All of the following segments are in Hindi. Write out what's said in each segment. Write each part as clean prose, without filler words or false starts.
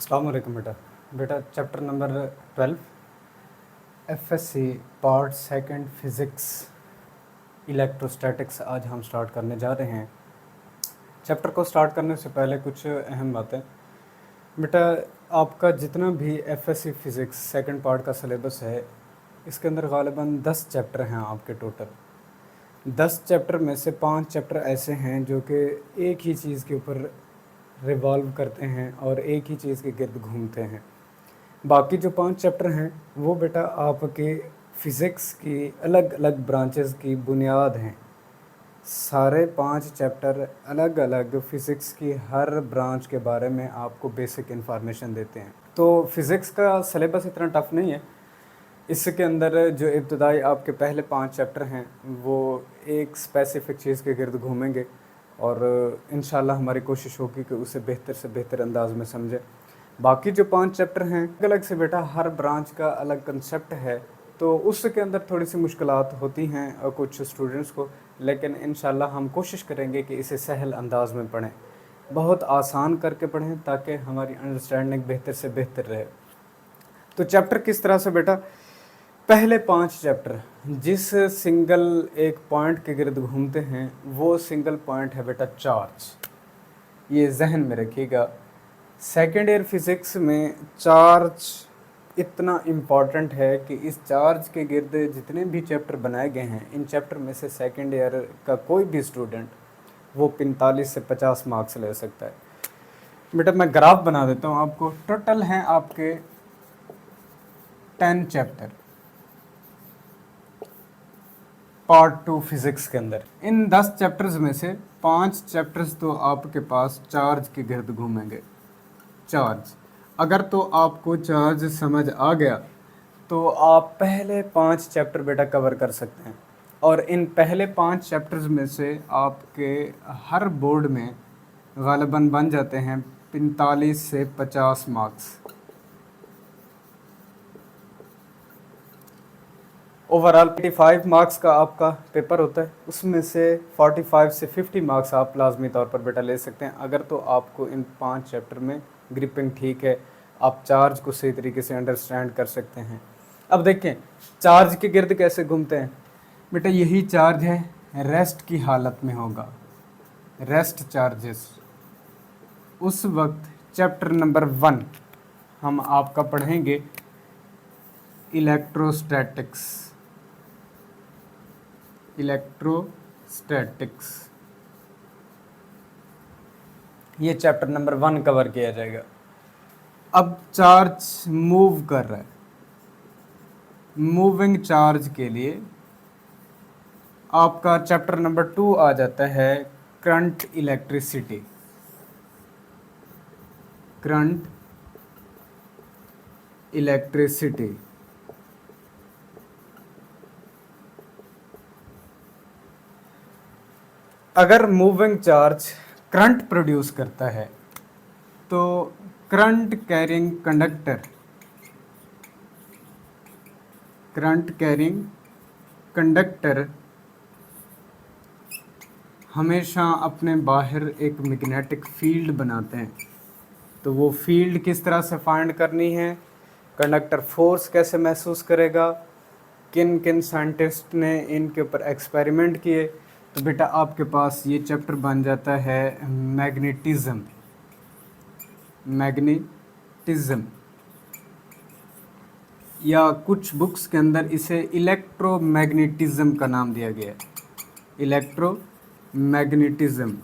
अस्सलाम वालेकुम बेटा chapter number 12 FSc part second physics electrostatics आज हम स्टार्ट करने जा रहे हैं। चैप्टर को स्टार्ट करने से पहले कुछ अहम बातें। बेटा आपका जितना भी एफएससी फ़िज़िक्स सेकंड पार्ट का सिलेबस है, इसके अंदर ग़ालिबन 10 चैप्टर हैं आपके टोटल। 10 चैप्टर में से 5 चैप्टर ऐसे हैं जो कि एक ही चीज़ के ऊपर रिवॉल्व करते हैं और एक ही चीज़ के गिर्द घूमते हैं। बाकी जो 5 चैप्टर हैं वो बेटा आपके फ़िज़िक्स की अलग अलग ब्रांचेस की बुनियाद हैं। सारे 5 चैप्टर अलग अलग फ़िज़िक्स की हर ब्रांच के बारे में आपको बेसिक इन्फॉर्मेशन देते हैं। तो फ़िज़िक्स का सिलेबस इतना टफ़ नहीं है। इसके अंदर जो इब्तदाई आपके पहले 5 चैप्टर हैं वो एक स्पेसिफ़िक चीज़ के गिर्द घूमेंगे और इंशाल्लाह हमारी कोशिश होगी कि उसे बेहतर से बेहतर अंदाज में समझें। बाकी जो 5 चैप्टर हैं अलग से बेटा हर ब्रांच का अलग कंसेप्ट है, तो उसके अंदर थोड़ी सी मुश्किलात होती हैं कुछ स्टूडेंट्स को, लेकिन इंशाल्लाह हम कोशिश करेंगे कि इसे सहल अंदाज में पढ़ें, बहुत आसान करके पढ़ें ताकि हमारी अंडरस्टैंडिंग बेहतर से बेहतर रहे। तो चैप्टर किस तरह से बेटा, पहले 5 चैप्टर जिस सिंगल एक पॉइंट के गिर्द घूमते हैं वो सिंगल पॉइंट है बेटा चार्ज। ये जहन में रखिएगा, सेकेंड ईयर फिज़िक्स में चार्ज इतना इम्पॉर्टेंट है कि इस चार्ज के गिर्द जितने भी चैप्टर बनाए गए हैं, इन चैप्टर में से सेकेंड ईयर का कोई भी स्टूडेंट वो 45 से 50 मार्क्स ले सकता है। बेटा मैं ग्राफ बना देता हूँ आपको। टोटल हैं आपके 10 चैप्टर पार्ट 2 फिज़िक्स के अंदर। इन 10 चैप्टर्स में से 5 चैप्टर्स तो आपके पास चार्ज के गिर्द घूमेंगे। चार्ज, अगर तो आपको चार्ज समझ आ गया तो आप पहले 5 चैप्टर बेटा कवर कर सकते हैं, और इन पहले 5 चैप्टर्स में से आपके हर बोर्ड में ग़ालिबन बन जाते हैं 45 से 50 मार्क्स। ओवरऑल 85 मार्क्स का आपका पेपर होता है, उसमें से 45 से 50 मार्क्स आप लाजमी तौर पर बेटा ले सकते हैं अगर तो आपको इन 5 चैप्टर में ग्रिपिंग ठीक है, आप चार्ज को सही तरीके से अंडरस्टैंड कर सकते हैं। अब देखें चार्ज के गिर्द कैसे घूमते हैं बेटा। यही चार्ज है, रेस्ट की हालत में होगा, रेस्ट चार्जेस। उस वक्त चैप्टर नंबर 1 हम आपका पढ़ेंगे इलेक्ट्रोस्टैटिक्स। इलेक्ट्रोस्टैटिक्स ये चैप्टर नंबर 1 कवर किया जाएगा। अब चार्ज मूव कर रहा है, मूविंग चार्ज के लिए आपका चैप्टर नंबर 2 आ जाता है करंट इलेक्ट्रिसिटी। करंट इलेक्ट्रिसिटी अगर मूविंग चार्ज करंट प्रोड्यूस करता है तो current carrying conductor, current carrying conductor हमेशा अपने बाहर एक मैग्नेटिक फील्ड बनाते हैं। तो वो फील्ड किस तरह से फाइंड करनी है, कंडक्टर फोर्स कैसे महसूस करेगा, किन किन साइंटिस्ट ने इनके ऊपर एक्सपेरिमेंट किए, तो बेटा आपके पास ये चैप्टर बन जाता है मैग्नेटिज्म। मैग्नेटिज्म, या कुछ बुक्स के अंदर इसे इलेक्ट्रोमैग्नेटिज्म का नाम दिया गया है। इलेक्ट्रोमैग्नेटिज्म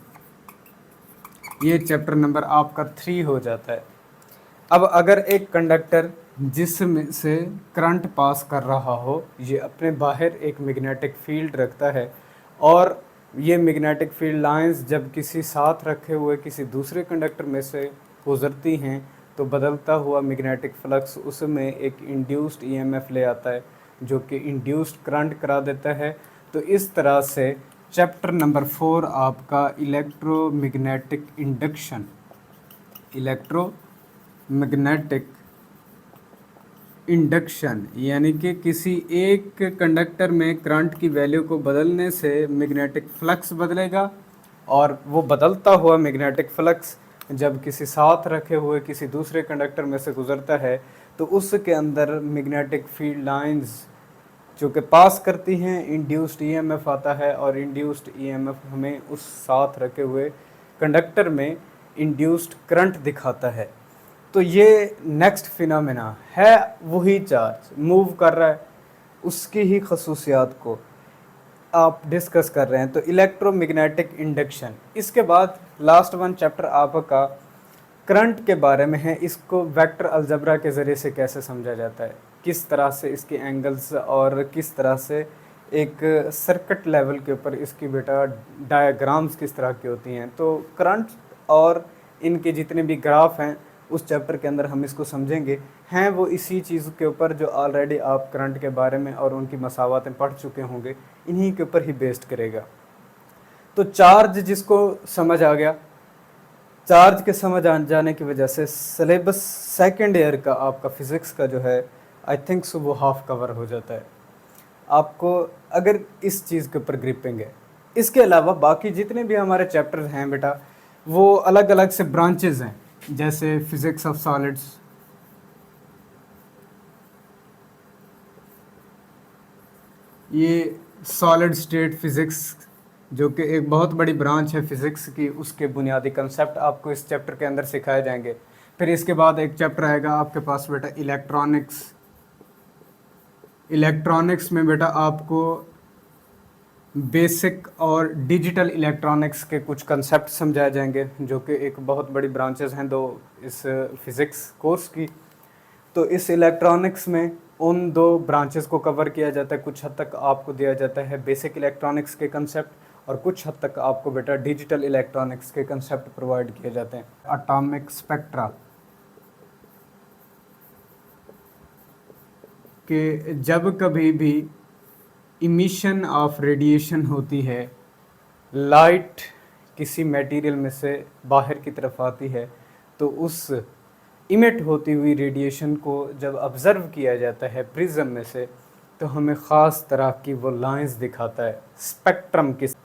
ये चैप्टर नंबर आपका 3 हो जाता है। अब अगर एक कंडक्टर जिसमें से करंट पास कर रहा हो, ये अपने बाहर एक मैग्नेटिक फील्ड रखता है, और ये मैग्नेटिक फील्ड लाइंस जब किसी साथ रखे हुए किसी दूसरे कंडक्टर में से गुजरती हैं तो बदलता हुआ मैग्नेटिक फ्लक्स उसमें एक इंड्यूस्ड ईएमएफ ले आता है जो कि इंड्यूस्ड करंट करा देता है। तो इस तरह से चैप्टर नंबर 4 आपका इलेक्ट्रोमैग्नेटिक इंडक्शन, इलेक्ट्रोमैग्नेटिक इंडक्शन, यानी कि किसी एक कंडक्टर में करंट की वैल्यू को बदलने से मैग्नेटिक फ्लक्स बदलेगा, और वो बदलता हुआ मैग्नेटिक फ्लक्स जब किसी साथ रखे हुए किसी दूसरे कंडक्टर में से गुजरता है तो उसके अंदर मैग्नेटिक फील्ड लाइंस जो कि पास करती हैं, इंड्यूस्ड ईएमएफ आता है और इंड्यूस्ड ईएमएफ हमें उस साथ रखे हुए कंडक्टर में इंड्यूस्ड करंट दिखाता है। तो ये नेक्स्ट फिनोमेना है, वही चार्ज मूव कर रहा है, उसकी ही खसूसियात को आप डिस्कस कर रहे हैं। तो इलेक्ट्रोमैग्नेटिक इंडक्शन। इसके बाद लास्ट वन चैप्टर आपका करंट के बारे में है। इसको वेक्टर अलजबरा के ज़रिए से कैसे समझा जाता है, किस तरह से इसके एंगल्स और किस तरह से एक सर्किट लेवल के ऊपर इसकी बेटा डायग्राम्स किस तरह की होती हैं। तो करंट और इनके जितने भी ग्राफ हैं उस चैप्टर के अंदर हम इसको समझेंगे। हैं वो इसी चीज़ के ऊपर जो ऑलरेडी आप करंट के बारे में और उनकी मसावतें पढ़ चुके होंगे, इन्हीं के ऊपर ही बेस्ड करेगा। तो चार्ज जिसको समझ आ गया, चार्ज के समझ आ जाने की वजह से सिलेबस सेकेंड ईयर का आपका फ़िज़िक्स का जो है आई थिंक सो वो हाफ कवर हो जाता है आपको, अगर इस चीज़ के ऊपर ग्रिपिंग है। इसके अलावा बाकी जितने भी हमारे चैप्टर्स हैं बेटा, वो अलग अलग से ब्रांचेज हैं, जैसे फिज़िक्स ऑफ सॉलिड्स, ये सॉलिड स्टेट फिज़िक्स जो कि एक बहुत बड़ी ब्रांच है फिज़िक्स की, उसके बुनियादी कंसेप्ट आपको इस चैप्टर के अंदर सिखाए जाएंगे। फिर इसके बाद एक चैप्टर आएगा आपके पास बेटा इलेक्ट्रॉनिक्स। इलेक्ट्रॉनिक्स में बेटा आपको बेसिक और डिजिटल इलेक्ट्रॉनिक्स के कुछ कंसेप्ट समझाए जाएंगे, जो कि एक बहुत बड़ी ब्रांचेस हैं दो इस फिज़िक्स कोर्स की। तो इस इलेक्ट्रॉनिक्स में उन दो ब्रांचेस को कवर किया जाता है। कुछ हद तक आपको दिया जाता है बेसिक इलेक्ट्रॉनिक्स के कंसेप्ट और कुछ हद तक आपको बेटा डिजिटल इलेक्ट्रॉनिक्स के कंसेप्ट प्रोवाइड किए जाते हैं। एटॉमिक स्पेक्ट्रा कि जब कभी भी इमिशन ऑफ रेडिएशन होती है, लाइट किसी मटेरियल में से बाहर की तरफ आती है, तो उस इमिट होती हुई रेडिएशन को जब ऑब्ज़र्व किया जाता है प्रिज्म में से, तो हमें ख़ास तरह की वो लाइंस दिखाता है। स्पेक्ट्रम किस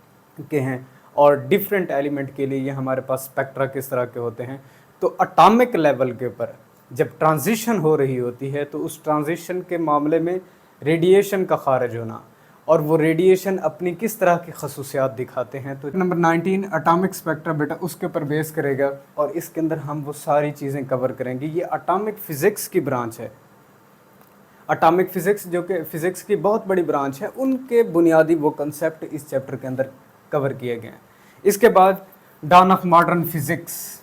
के हैं और डिफरेंट एलिमेंट के लिए ये हमारे पास स्पेक्ट्रा किस तरह के होते हैं। तो एटॉमिक लेवल के ऊपर जब ट्रांजिशन हो रही होती है तो उस ट्रांजिशन के मामले में रेडिएशन का खारिज होना और वो रेडिएशन अपनी किस तरह की खसूसियात दिखाते हैं। तो नंबर 19 एटॉमिक स्पेक्ट्रा बेटा उसके ऊपर बेस करेगा और इसके अंदर हम वो सारी चीज़ें कवर करेंगे। ये एटॉमिक फ़िज़िक्स की ब्रांच है। एटॉमिक फ़िज़िक्स जो कि फ़िज़िक्स की बहुत बड़ी ब्रांच है, उनके बुनियादी वो कंसेप्ट इस चैप्टर के अंदर कवर किए गए हैं। इसके बाद dawn of modern physics,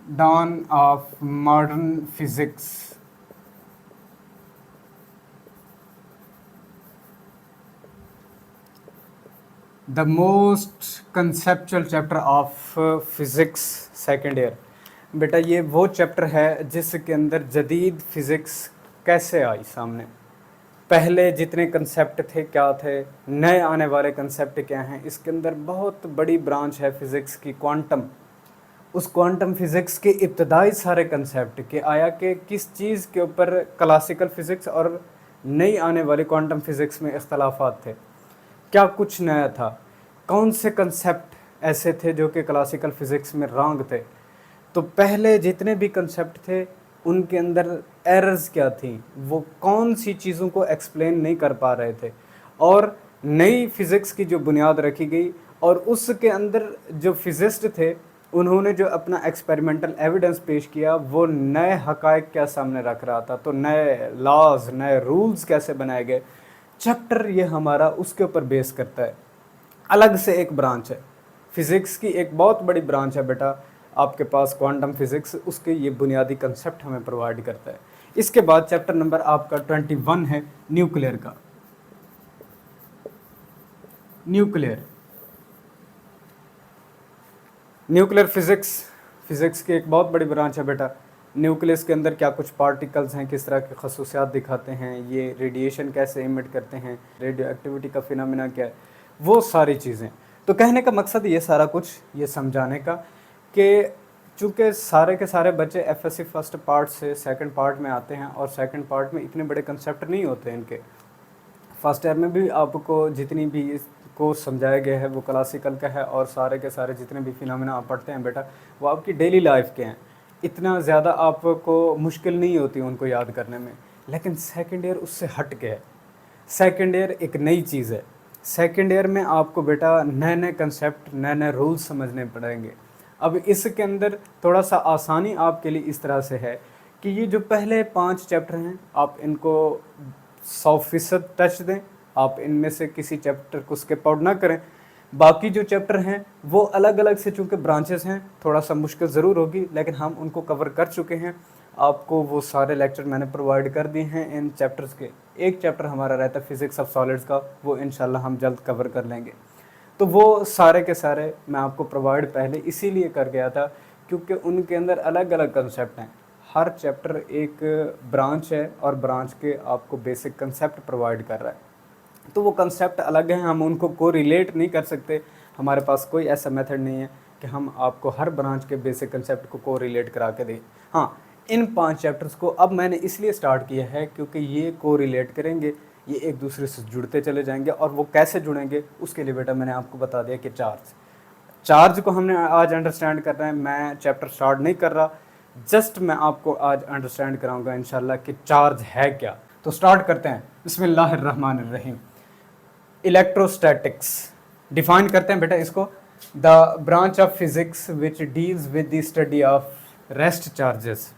dawn of modern physics, the most conceptual chapter of physics second year. बेटा ये वो चैप्टर है जिसके अंदर जदीद फ़िज़िक्स कैसे आई सामने, पहले जितने कंसेप्ट थे क्या थे, नए आने वाले कंसेप्ट क्या हैं। इसके अंदर बहुत बड़ी ब्रांच है फ़िज़िक्स की क्वांटम। उस क्वांटम फ़िज़िक्स के इब्तदाई सारे कंसेप्ट के आया कि किस चीज़ के ऊपर क्लासिकल फ़िज़िक्स और नई आने वाली क्वांटम फ़िज़िक्स में इख्तलाफात थे, क्या कुछ नया था, कौन से कंसेप्ट ऐसे थे जो कि क्लासिकल फ़िज़िक्स में रॉन्ग थे। तो पहले जितने भी कंसेप्ट थे उनके अंदर एरर्स क्या थी, वो कौन सी चीज़ों को एक्सप्लेन नहीं कर पा रहे थे, और नई फ़िज़िक्स की जो बुनियाद रखी गई और उसके अंदर जो फिज़िस्ट थे उन्होंने जो अपना एक्सपेरिमेंटल एविडेंस पेश किया वो नए हक़ाइक़ क्या सामने रख रहा था। तो नए लॉज, नए रूल्स कैसे बनाए गए, चैप्टर ये हमारा उसके ऊपर बेस करता है। अलग से एक ब्रांच है फ़िज़िक्स की, एक बहुत बड़ी ब्रांच है बेटा आपके पास क्वांटम फ़िज़िक्स, उसके ये बुनियादी कंसेप्ट हमें प्रोवाइड करता है। इसके बाद चैप्टर नंबर आपका 21 है न्यूक्लियर का। न्यूक्लियर फ़िज़िक्स की एक बहुत बड़ी ब्रांच है बेटा। न्यूक्लियस के अंदर क्या कुछ पार्टिकल्स हैं, किस तरह की खसूसियात दिखाते हैं, ये रेडिएशन कैसे इमिट करते हैं, रेडियो एक्टिविटी का फिनोमेना क्या है, वो सारी चीज़ें। तो कहने का मकसद ये सारा कुछ ये समझाने का कि चूँकि सारे के सारे बच्चे एफएससी फर्स्ट पार्ट से सेकंड पार्ट में आते हैं और सेकंड पार्ट में इतने बड़े कंसेप्ट नहीं होते इनके। फर्स्ट ईयर में भी आपको जितनी भी इस कोर्स समझाया गया है वो क्लासिकल का है, और सारे के सारे जितने भी फिनोमेना आप पढ़ते हैं बेटा वो आपकी डेली लाइफ के हैं। इतना ज़्यादा आपको मुश्किल नहीं होती उनको याद करने में। लेकिन सेकेंड ईयर उससे हट के है। सेकेंड ईयर एक नई चीज़ है। सेकेंड ईयर में आपको बेटा नए नए कंसेप्ट, नए नए रूल्स समझने पड़ेंगे। अब इसके अंदर थोड़ा सा आसानी आपके लिए इस तरह से है कि ये जो पहले 5 चैप्टर हैं आप इनको 100% टच दें। आप इनमें से किसी चैप्टर को स्किप आउट ना करें। बाकी जो चैप्टर हैं वो अलग अलग से चूँकि ब्रांचेस हैं, थोड़ा सा मुश्किल ज़रूर होगी, लेकिन हम उनको कवर कर चुके हैं। आपको वो सारे लेक्चर मैंने प्रोवाइड कर दिए हैं इन चैप्टर्स के। एक चैप्टर हमारा रहता है फिज़िक्स ऑफ सॉलिड्स का, वो इंशाल्लाह हम जल्द कवर कर लेंगे। तो वो सारे के सारे मैं आपको प्रोवाइड पहले इसीलिए कर गया था क्योंकि उनके अंदर अलग अलग कंसेप्ट हैं। हर चैप्टर एक ब्रांच है और ब्रांच के आपको बेसिक कंसेप्ट प्रोवाइड कर रहा है। तो वो कंसेप्ट अलग हैं, हम उनको को रिलेट नहीं कर सकते। हमारे पास कोई ऐसा मेथड नहीं है कि हम आपको हर ब्रांच के बेसिक कंसेप्ट को रिलेट करा के दें। हाँ, इन 5 चैप्टर्स को अब मैंने इसलिए स्टार्ट किया है क्योंकि ये को रिलेट करेंगे, ये एक दूसरे से जुड़ते चले जाएंगे। और वो कैसे जुड़ेंगे उसके लिए बेटा मैंने आपको बता दिया कि चार्ज को हमने आज अंडरस्टैंड करना है। मैं चैप्टर स्टार्ट नहीं कर रहा, जस्ट मैं आपको आज अंडरस्टैंड कराऊंगा इंशाल्लाह कि चार्ज है क्या। तो स्टार्ट करते हैं। बिस्मिल्लाहिर्रहमानिर्रहीम। इलेक्ट्रोस्टैटिक्स डिफाइन करते हैं बेटा इसको। The branch of physics which deals with the study of rest charges.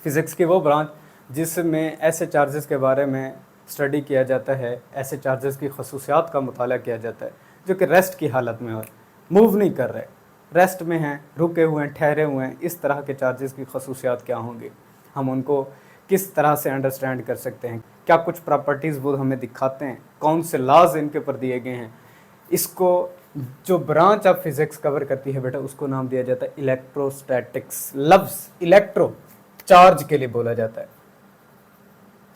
Physics की वो ब्रांच जिसमें ऐसे चार्जेस के बारे में स्टडी किया जाता है, ऐसे चार्जेस की खसूसियात का मुताला किया जाता है जो कि रेस्ट की हालत में हो, मूव नहीं कर रहे, रेस्ट में हैं, रुके हुए हैं, ठहरे हुए हैं। इस तरह के चार्जेस की खसूसियात क्या होंगी, हम उनको किस तरह से अंडरस्टैंड कर सकते हैं, क्या कुछ प्रॉपर्टीज़ वो हमें दिखाते हैं, कौन से लॉज इनके ऊपर दिए गए हैं। इसको जो ब्रांच ऑफ फिजिक्स कवर करती है बेटा उसको नाम दिया जाता है इलेक्ट्रोस्टैटिक्स। लफ्ज़ इलेक्ट्रो चार्ज के लिए बोला जाता है,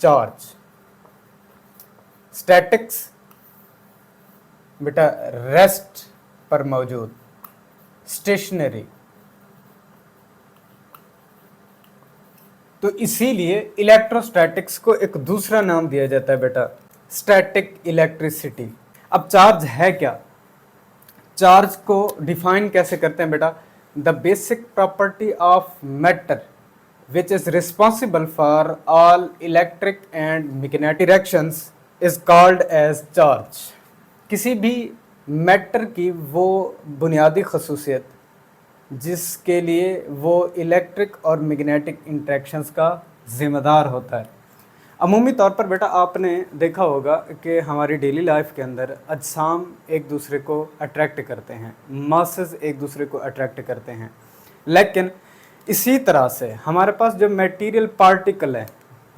चार्ज। स्टैटिक्स बेटा रेस्ट पर मौजूद, स्टेशनरी। तो इसीलिए इलेक्ट्रोस्टैटिक्स को एक दूसरा नाम दिया जाता है बेटा स्टैटिक इलेक्ट्रिसिटी। अब चार्ज है क्या, चार्ज को डिफाइन कैसे करते हैं बेटा। The basic property of matter which is responsible for all electric and magnetic reactions is called as charge. किसी भी मैटर की वो बुनियादी खसूसियत जिसके लिए वो इलेक्ट्रिक और मैग्नेटिक इंटरेक्शंस का ज़िम्मेदार होता है। अमूमी तौर पर बेटा आपने देखा होगा कि हमारी डेली लाइफ के अंदर अजसाम एक दूसरे को अट्रैक्ट करते हैं, मासेस एक दूसरे को अट्रैक्ट करते हैं। लेकिन इसी तरह से हमारे पास जो मटेरियल पार्टिकल है,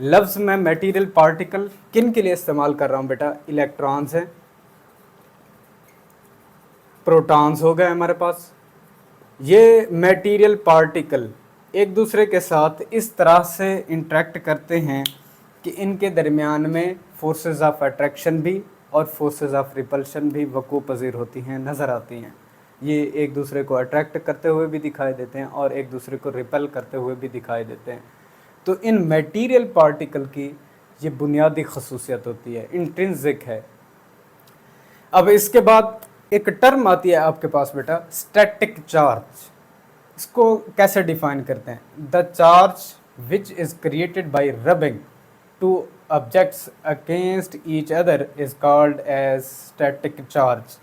लफ्ज़ में मटेरियल पार्टिकल किन के लिए इस्तेमाल कर रहा हूँ बेटा, इलेक्ट्रॉन्स हैं, प्रोटॉन्स हो गए हमारे पास। ये मटेरियल पार्टिकल एक दूसरे के साथ इस तरह से इंटरेक्ट करते हैं कि इनके दरमियान में फोर्सेस ऑफ अट्रैक्शन भी और फोर्सेस ऑफ रिपल्शन भी वकू पजीर होती हैं, नज़र आती हैं। ये एक दूसरे को अट्रैक्ट करते हुए भी दिखाई देते हैं और एक दूसरे को रिपल करते हुए भी दिखाई देते हैं। तो इन मटेरियल पार्टिकल की ये बुनियादी खसूसियत होती है, इंट्रिंसिक है। अब इसके बाद एक टर्म आती है आपके पास बेटा स्टैटिक चार्ज। इसको कैसे डिफाइन करते हैं, the charge which is created by rubbing two objects against each other is called as static charge.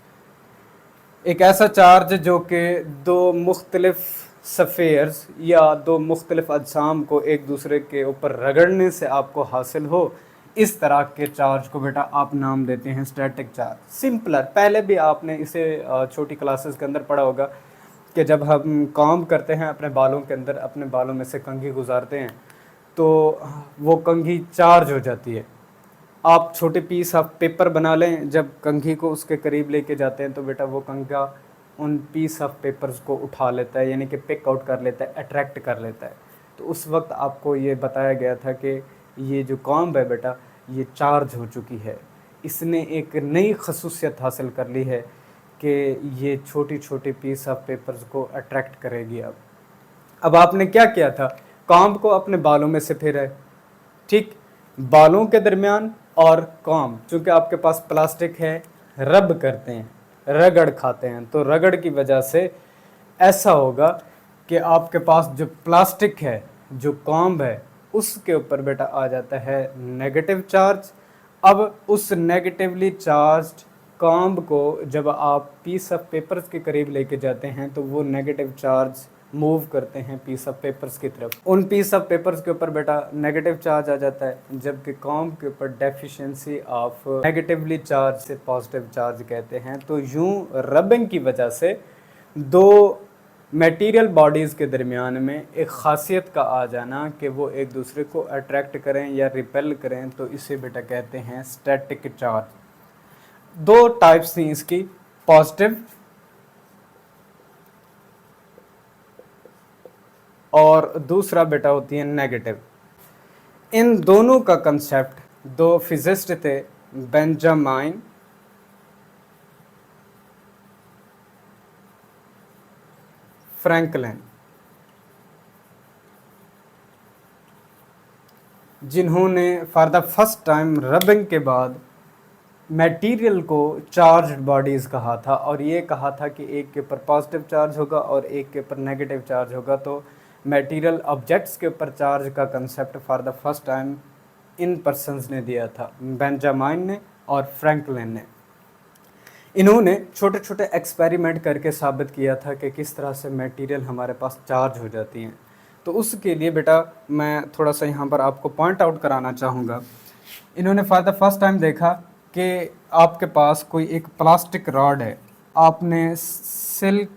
एक ऐसा चार्ज जो कि दो मुख्तलिफ सफ़ेयर्स या दो मुख्तलिफ अजसाम को एक दूसरे के ऊपर रगड़ने से आपको हासिल हो, इस तरह के चार्ज को बेटा आप नाम देते हैं स्टैटिक चार्ज। सिंपलर, पहले भी आपने इसे छोटी क्लासेस के अंदर पढ़ा होगा कि जब हम काम करते हैं अपने बालों के अंदर, अपने बालों में से कंघी गुजारते हैं तो वो कंघी चार्ज हो जाती है। आप छोटे पीस ऑफ पेपर बना लें, जब कंघी को उसके करीब लेके जाते हैं तो बेटा वो कंघा उन पीस ऑफ पेपर्स को उठा लेता है, यानी कि पिक आउट कर लेता है, अट्रैक्ट कर लेता है। तो उस वक्त आपको ये बताया गया था कि ये जो कॉम्ब है बेटा ये चार्ज हो चुकी है, इसने एक नई खसूसियत हासिल कर ली है कि ये छोटी छोटी पीस ऑफ पेपर्स को अट्रैक्ट करेगी। अब आपने क्या किया था, कॉम्ब को अपने बालों में से फेरा है, ठीक, बालों के दरमियान और कॉम, चूँकि आपके पास प्लास्टिक है, रब करते हैं, रगड़ खाते हैं, तो रगड़ की वजह से ऐसा होगा कि आपके पास जो प्लास्टिक है, जो कॉम्ब है, उसके ऊपर बेटा आ जाता है नेगेटिव चार्ज। अब उस नेगेटिवली चार्ज्ड कॉम्ब को जब आप पीस ऑफ पेपर्स के करीब लेके जाते हैं तो वो नेगेटिव चार्ज मूव करते हैं पीस ऑफ पेपर्स की तरफ। उन पीस ऑफ पेपर्स के ऊपर बेटा नेगेटिव चार्ज आ जाता है, जबकि कॉम्ब के ऊपर डेफिशिएंसी ऑफ नेगेटिवली चार्ज से पॉजिटिव चार्ज कहते हैं। तो यूं रबिंग की वजह से दो मटेरियल बॉडीज़ के दरमियान में एक ख़ासियत का आ जाना कि वो एक दूसरे को अट्रैक्ट करें या रिपेल करें, तो इसे बेटा कहते हैं स्टैटिक चार्ज। दो टाइप्स थी इसकी, पॉजिटिव और दूसरा बेटा होती है नेगेटिव। इन दोनों का कंसेप्ट दो फिजिस्ट थे, बेंजामिन फ्रैंकलिन, जिन्होंने for the first time rubbing के बाद मटेरियल को चार्ज्ड बॉडीज़ कहा था, और ये कहा था कि एक के ऊपर पॉजिटिव चार्ज होगा और एक के ऊपर नेगेटिव चार्ज होगा। तो मटेरियल ऑब्जेक्ट्स के ऊपर चार्ज का concept for the first time in persons ने दिया था, बेंजामिन ने और फ्रैंकलिन ने। इन्होंने छोटे छोटे एक्सपेरिमेंट करके साबित किया था कि किस तरह से मटेरियल हमारे पास चार्ज हो जाती हैं। तो उसके लिए बेटा मैं थोड़ा सा यहाँ पर आपको पॉइंट आउट कराना चाहूँगा। इन्होंने फॉर द फर्स्ट टाइम देखा कि आपके पास कोई एक प्लास्टिक रॉड है, आपने सिल्क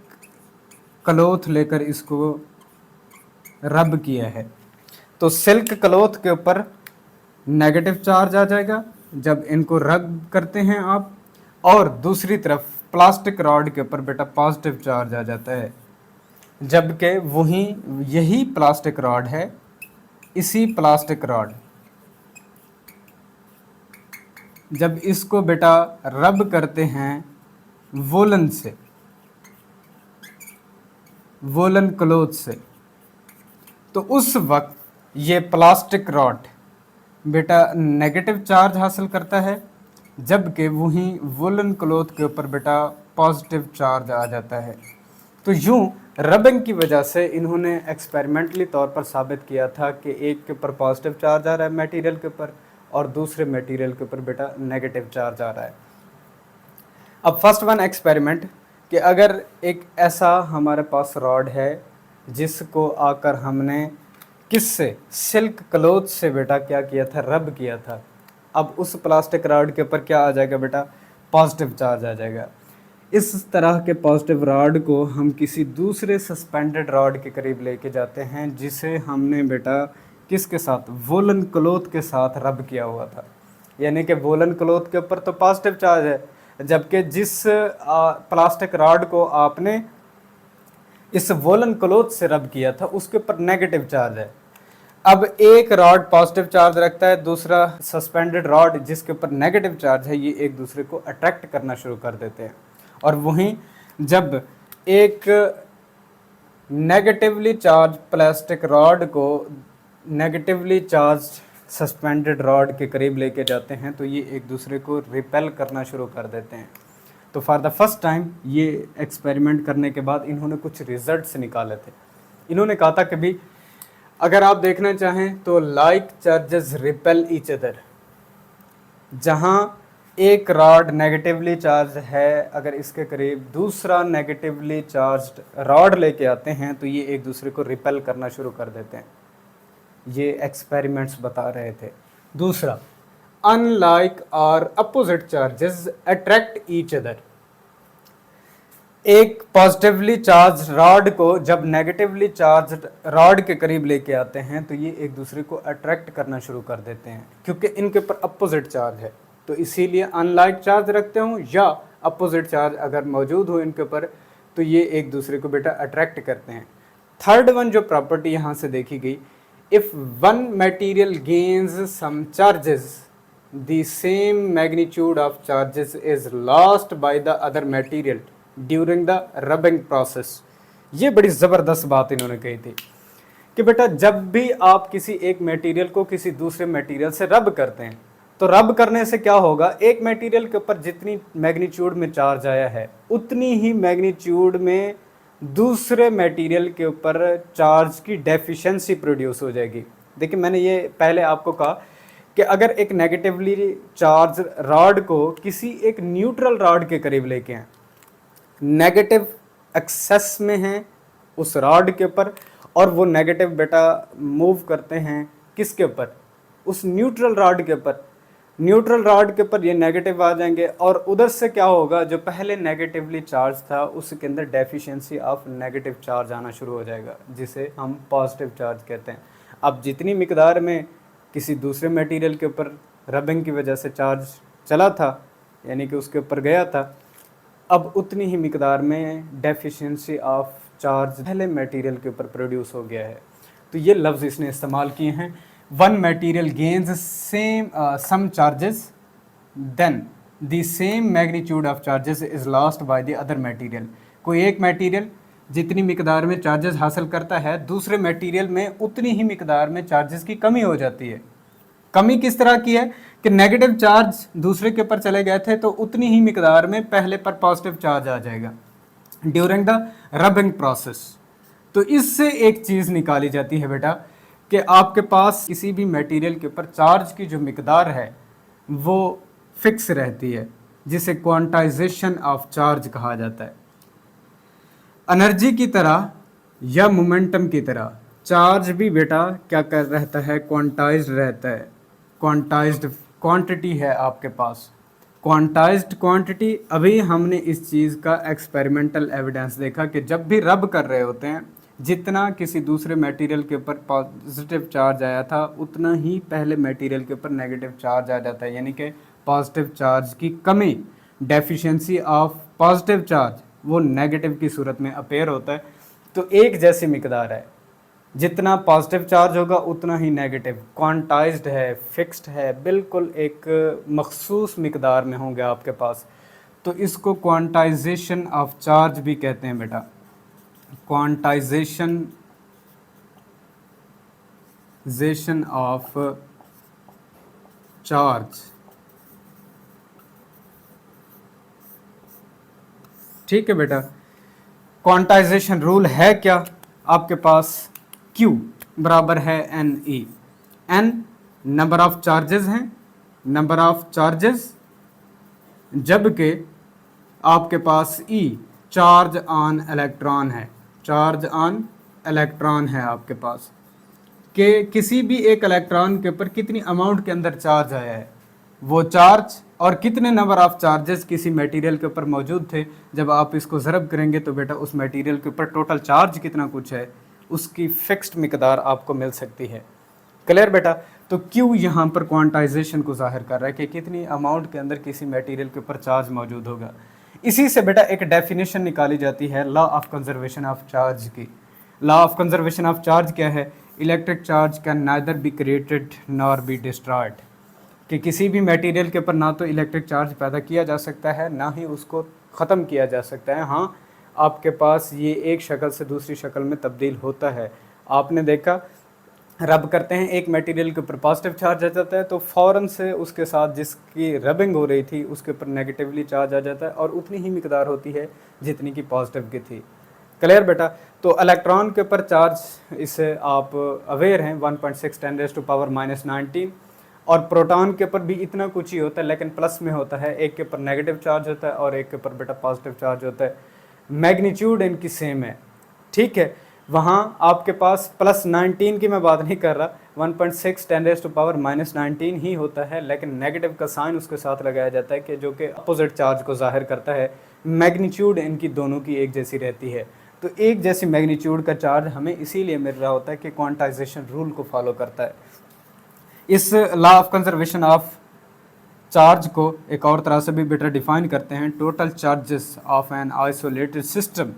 क्लॉथ लेकर इसको रब किया है, तो सिल्क क्लॉथ के ऊपर नेगेटिव चार्ज आ जाएगा जब इनको रब करते हैं आप, और दूसरी तरफ प्लास्टिक रॉड के ऊपर बेटा पॉजिटिव चार्ज आ जाता है, जबकि यही प्लास्टिक रॉड है, इसी प्लास्टिक रॉड जब इसको बेटा रब करते हैं वोलन से, वोलन क्लॉथ से, तो उस वक्त ये प्लास्टिक रॉड बेटा नेगेटिव चार्ज हासिल करता है, जबकि वहीं वुलन क्लॉथ के ऊपर बेटा पॉजिटिव चार्ज आ जाता है। तो यूं रबिंग की वजह से इन्होंने एक्सपेरिमेंटली तौर पर साबित किया था कि एक के ऊपर पॉजिटिव चार्ज आ रहा है मटेरियल के ऊपर, और दूसरे मटेरियल के ऊपर बेटा नेगेटिव चार्ज आ रहा है। अब फर्स्ट वन एक्सपेरिमेंट कि अगर एक ऐसा हमारे पास रॉड है जिसको आकर हमने किससे, सिल्क क्लॉथ से बेटा क्या किया था, रब किया था। अब उस प्लास्टिक रॉड के ऊपर क्या आ जाएगा बेटा, पॉजिटिव चार्ज आ जाएगा। इस तरह के पॉजिटिव रॉड को हम किसी दूसरे सस्पेंडेड रॉड के करीब लेके जाते हैं, जिसे हमने बेटा किसके साथ, वोलन क्लॉथ के साथ रब किया हुआ था। यानी कि वोलन क्लॉथ के ऊपर तो पॉजिटिव चार्ज है, जबकि जिस प्लास्टिक रॉड को आपने इस वोलन क्लॉथ से रब किया था उसके ऊपर नेगेटिव चार्ज है। अब एक रॉड पॉजिटिव चार्ज रखता है, दूसरा सस्पेंडेड रॉड जिसके ऊपर नेगेटिव चार्ज है, ये एक दूसरे को अट्रैक्ट करना शुरू कर देते हैं। और वहीं जब एक नेगेटिवली चार्ज प्लास्टिक रॉड को नेगेटिवली चार्ज सस्पेंडेड रॉड के करीब लेके जाते हैं, तो ये एक दूसरे को रिपेल करना शुरू कर देते हैं। तो फॉर द फर्स्ट टाइम ये एक्सपेरिमेंट करने के बाद इन्होंने कुछ रिजल्ट्स निकाले थे। इन्होंने कहा था कि भी अगर आप देखना चाहें तो like charges repel each other, जहां एक रॉड नेगेटिवली चार्ज है, अगर इसके करीब दूसरा नेगेटिवली चार्ज्ड रॉड लेके आते हैं तो ये एक दूसरे को रिपेल करना शुरू कर देते हैं। ये एक्सपेरिमेंट्स बता रहे थे। दूसरा, अनलाइक और opposite charges attract each other. एक पॉजिटिवली चार्ज रॉड को जब नेगेटिवली चार्ज रॉड के करीब लेके आते हैं तो ये एक दूसरे को अट्रैक्ट करना शुरू कर देते हैं, क्योंकि इनके ऊपर अपोजिट चार्ज है। तो इसीलिए अनलाइक चार्ज रखते हो या अपोजिट चार्ज अगर मौजूद हो इनके ऊपर तो ये एक दूसरे को बेटा अट्रैक्ट करते हैं। थर्ड वन जो प्रॉपर्टी यहाँ से देखी गई, if one material gains some charges the same magnitude of charges is lost by the other material during the rubbing process. ये बड़ी ज़बरदस्त बात इन्होंने कही थी कि बेटा जब भी आप किसी एक मटेरियल को किसी दूसरे मटेरियल से रब करते हैं तो रब करने से क्या होगा, एक मटेरियल के ऊपर जितनी मैग्नीट्यूड में चार्ज आया है उतनी ही मैग्नीट्यूड में दूसरे मटेरियल के ऊपर चार्ज की डेफिशिएंसी प्रोड्यूस हो जाएगी। देखिए मैंने ये पहले आपको कहा कि अगर एक नेगेटिवली चार्ज रॉड को किसी एक न्यूट्रल रॉड के करीब लेके आए, नेगेटिव एक्सेस में है उस रॉड के ऊपर, और वो नेगेटिव बेटा मूव करते हैं किसके ऊपर, उस न्यूट्रल रॉड के ऊपर। न्यूट्रल रॉड के ऊपर ये नेगेटिव आ जाएंगे और उधर से क्या होगा, जो पहले नेगेटिवली चार्ज था उसके अंदर डेफिशिएंसी ऑफ नेगेटिव चार्ज आना शुरू हो जाएगा, जिसे हम पॉजिटिव चार्ज कहते हैं। अब जितनी मिकदार में किसी दूसरे मटेरियल के ऊपर रबिंग की वजह से चार्ज चला था, यानी कि उसके ऊपर गया था, अब उतनी ही मिकदार में डेफिशिएंसी ऑफ चार्ज पहले मटेरियल के ऊपर प्रोड्यूस हो गया है। तो ये लफ्ज़ इसने इस्तेमाल किए हैं, one material gains some charges then the same magnitude of charges is lost by the other material. कोई एक मटेरियल जितनी मिकदार में चार्जेस हासिल करता है, दूसरे मटेरियल में उतनी ही मिकदार में चार्जेस की कमी हो जाती है। कमी किस तरह की है कि नेगेटिव चार्ज दूसरे के ऊपर चले गए थे तो उतनी ही मिकदार में पहले पर पॉजिटिव चार्ज आ जाएगा ड्यूरिंग द रबिंग प्रोसेस। तो इससे एक चीज़ निकाली जाती है बेटा कि आपके पास किसी भी मटेरियल के ऊपर चार्ज की जो मिकदार है वो फिक्स रहती है, जिसे क्वांटाइजेशन ऑफ चार्ज कहा जाता है। एनर्जी की तरह या मोमेंटम की तरह चार्ज भी बेटा क्या कर रहता है, क्वांटाइज्ड रहता है। क्वांटाइज्ड क्वांटिटी है आपके पास, क्वांटाइज्ड क्वांटिटी। अभी हमने इस चीज़ का एक्सपेरिमेंटल एविडेंस देखा कि जब भी रब कर रहे होते हैं, जितना किसी दूसरे मटेरियल के ऊपर पॉजिटिव चार्ज आया था उतना ही पहले मटेरियल के ऊपर नेगेटिव चार्ज आ जाता है, यानी कि पॉजिटिव चार्ज की कमी, डेफिशिएंसी ऑफ पॉजिटिव चार्ज, वो नेगेटिव की सूरत में अपेयर होता है। तो एक जैसी मिकदार है, जितना पॉजिटिव चार्ज होगा उतना ही नेगेटिव, क्वांटाइज्ड है, फिक्स्ड है, बिल्कुल एक मखसूस मिकदार में होंगे आपके पास। तो इसको क्वांटाइजेशन ऑफ चार्ज भी कहते हैं बेटा, क्वांटाइजेशन ऑफ चार्ज। ठीक है बेटा, क्वांटाइजेशन रूल है क्या आपके पास, Q बराबर है NE। N number of charges हैं, नंबर ऑफ चार्जेस, जबकि आपके पास E चार्ज ऑन इलेक्ट्रॉन है, चार्ज ऑन इलेक्ट्रॉन है आपके पास, कि किसी भी एक इलेक्ट्रॉन के ऊपर कितनी अमाउंट के अंदर चार्ज आया है, वो चार्ज और कितने नंबर ऑफ चार्जेस किसी मटेरियल के ऊपर मौजूद थे। जब आप इसको ज़रब करेंगे तो बेटा उस मटेरियल के ऊपर टोटल चार्ज कितना कुछ है उसकी फिक्स्ड मिकदार आपको मिल सकती है। क्लियर बेटा। तो क्यू यहाँ पर क्वांटाइजेशन को जाहिर कर रहा है कि कितनी अमाउंट के अंदर किसी मटेरियल के ऊपर चार्ज मौजूद होगा। इसी से बेटा एक डेफिनेशन निकाली जाती है law of conservation of charge की। Law of conservation of charge क्या है, electric charge can neither be created nor be destroyed, कि किसी भी मटेरियल के ऊपर ना तो इलेक्ट्रिक चार्ज पैदा किया जा सकता है ना ही उसको ख़त्म किया जा सकता है। हाँ, आपके पास ये एक शक्ल से दूसरी शक्ल में तब्दील होता है। आपने देखा रब करते हैं, एक मटेरियल के ऊपर पॉजिटिव चार्ज आ जाता है तो फ़ौरन से उसके साथ जिसकी रबिंग हो रही थी उसके ऊपर नेगेटिवली चार्ज आ जाता है और उतनी ही मिकदार होती है जितनी की पॉजिटिव की थी। क्लियर बेटा। तो इलेक्ट्रॉन के ऊपर चार्ज, इससे आप अवेयर हैं, 1.6 10⁻⁻19, और प्रोटॉन के ऊपर भी इतना कुछ ही होता है लेकिन प्लस में होता है, एक के ऊपर नेगेटिव चार्ज होता है और एक के ऊपर बेटा पॉजिटिव चार्ज होता है। मैग्नीट्यूड इनकी सेम है, ठीक है। वहाँ आपके पास +19 की मैं बात नहीं कर रहा, 1.6 10⁻⁻19 ही होता है, लेकिन नेगेटिव का साइन उसके साथ लगाया जाता है कि जो कि अपोजिट चार्ज को जाहिर करता है। मैग्नीट्यूड इनकी दोनों की एक जैसी रहती है। तो एक जैसी मैग्नीट्यूड का चार्ज हमें इसीलिए मिल रहा होता है कि क्वांटाइजेशन रूल को फॉलो करता है। इस law of conservation of charge को एक और तरह से भी बेटर डिफाइन करते हैं, total charges of an isolated system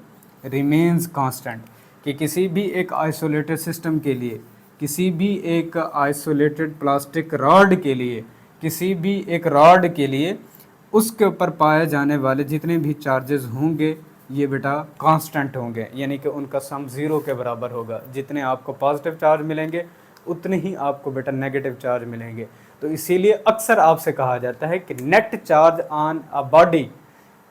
remains constant, कि किसी भी एक आइसोलेटेड सिस्टम के लिए, किसी भी एक आइसोलेटेड प्लास्टिक रॉड के लिए, किसी भी एक रॉड के लिए उसके ऊपर पाए जाने वाले जितने भी चार्जेस होंगे ये बेटा कांस्टेंट होंगे, यानी कि उनका सम 0 के बराबर होगा। जितने आपको पॉजिटिव चार्ज मिलेंगे उतने ही आपको बेटा नेगेटिव चार्ज मिलेंगे। तो इसीलिए अक्सर आपसे कहा जाता है कि net charge on a body,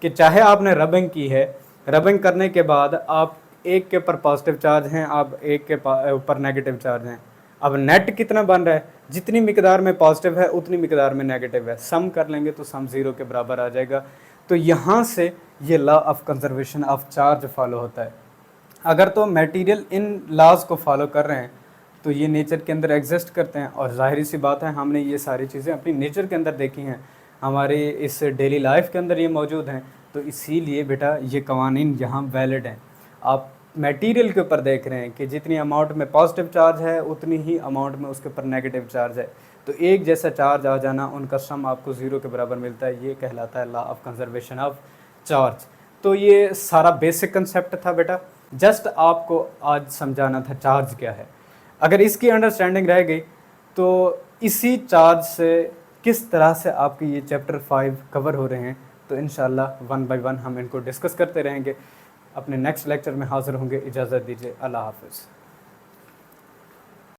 कि चाहे आपने रबिंग की है, रबिंग करने के बाद आप एक के ऊपर पॉजिटिव चार्ज हैं, आप एक के ऊपर नेगेटिव चार्ज हैं, अब नेट कितना बन रहा है, जितनी मिकदार में पॉजिटिव है उतनी मिकदार में नेगेटिव है, सम कर लेंगे तो सम ज़ीरो के बराबर आ जाएगा। तो यहाँ से ये law of conservation of charge follow होता है। अगर तो मटेरियल इन लॉज को फॉलो कर रहे हैं तो ये नेचर के अंदर एग्जिस्ट करते हैं, और जाहिर सी बात है हमने ये सारी चीज़ें अपनी नेचर के अंदर देखी हैं, हमारे इस डेली लाइफ के अंदर ये मौजूद हैं। तो इसीलिए बेटा ये कवानीन यहाँ वैलिड हैं। आप मटेरियल के ऊपर देख रहे हैं कि जितनी अमाउंट में पॉजिटिव चार्ज है उतनी ही अमाउंट में उसके ऊपर नेगेटिव चार्ज है, तो एक जैसा चार्ज आ जाना, उनका सम आपको ज़ीरो के बराबर मिलता है, ये कहलाता है law of conservation of charge. तो ये सारा बेसिक कंसेप्ट था बेटा, जस्ट आपको आज समझाना था चार्ज क्या है। अगर इसकी अंडरस्टैंडिंग रह गई तो इसी चार्ज से किस तरह से आपके ये चैप्टर 5 कवर हो रहे हैं, तो इंशाल्लाह वन बाय वन हम इनको डिस्कस करते रहेंगे। अपने नेक्स्ट लेक्चर में हाज़िर होंगे, इजाज़त दीजिए, अल्लाह हाफ़िज़।